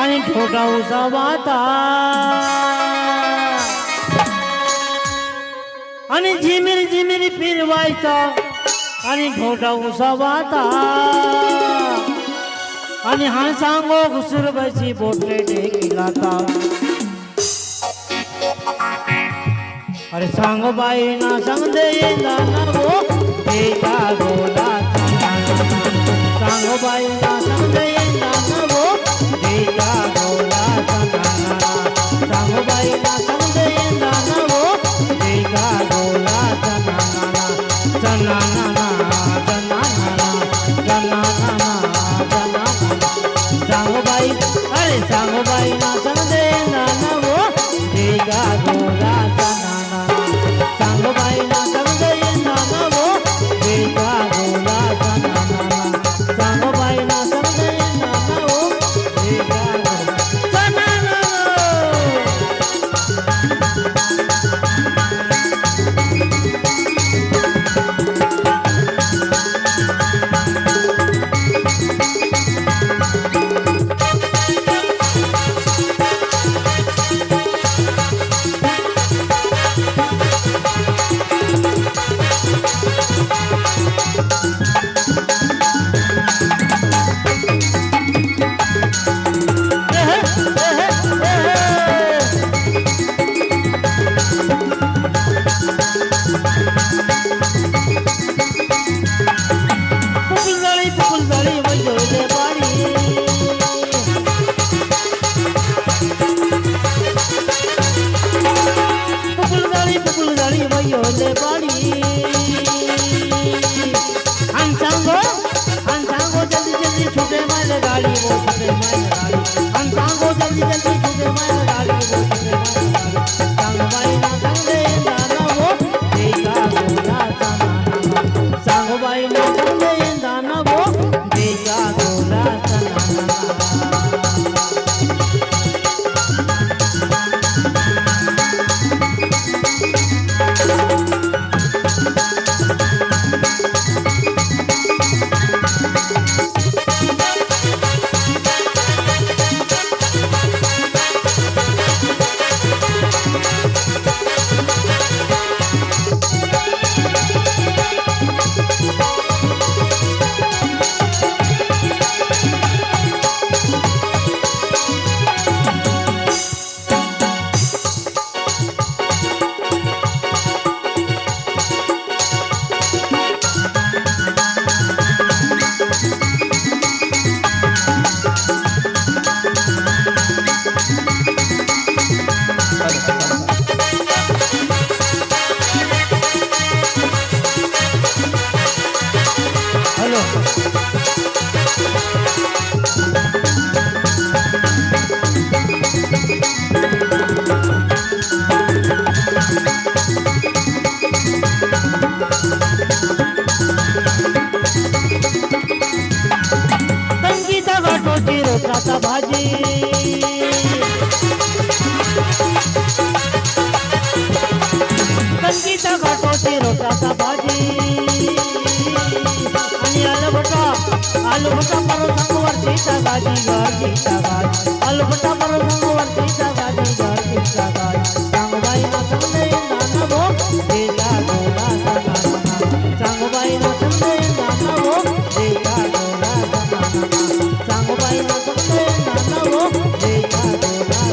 आणि छोटा उसावाता आणि झिमिर झिमिर फिरवायचा आणि छोटा उसावाता आणि हा सांगो घुसुरबाईची बोटले टेकिलाता अरे सांग बाई ना सांग दे ना वो बेटा गोला सांग बाई ना सांग दे ना वो बेटा गोला सांग बाई ना सांग दे ना वो बेटा गोला चनाना सांग बाई अरे सांग बाई ना सांग दे ना वो बेटा गोला सांग बाई ना सांग दे ना वो बेटा गोला सांग बाई ना सांग दे ना वो बेटा रोटाचा भाजी कंकीचा घाटोची रोटाचा भाजी आणि आलू भटा परत वरतीचा भाजी गरजीचा भाजी आलू भटा परत वरतीचा भाजी गरजीचा भाजी सांग बाई ना सांग दे ना वो बेटा गोला सांग बाई ना सांग दे ना वो बेटा गोला सांग बाई ना सांग दे ना वो बेटा गोला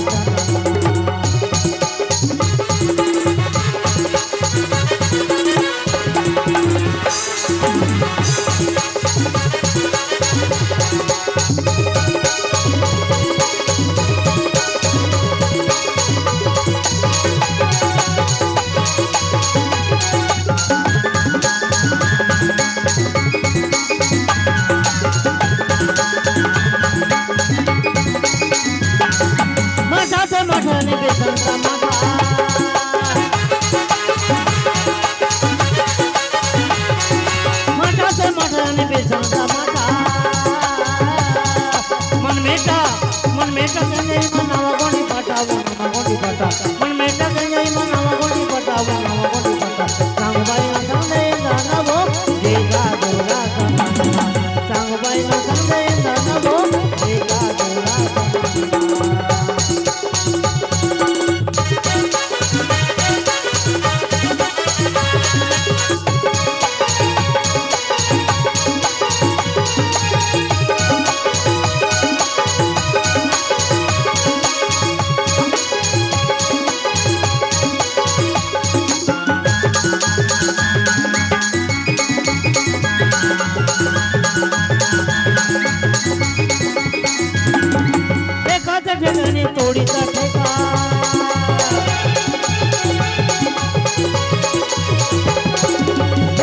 तोडीचा ठेका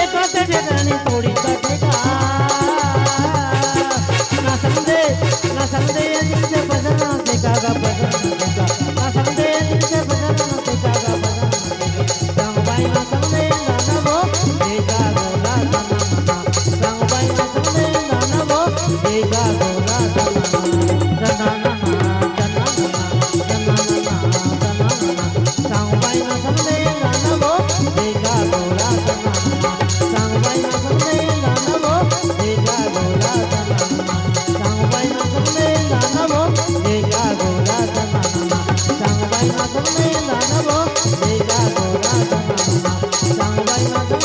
एकाच्या ठिकाणी तोडीचा ठेका ना समजे दिलसे बजना ठेका गा बजना ठेका ना समजे दिलसे बजना ठेका गा बजना ठेका सांगबाई ना समजे गाना भो ठेका गोला जना सांगबाई ना समजे गाना भो ठेका गोला जना Bye.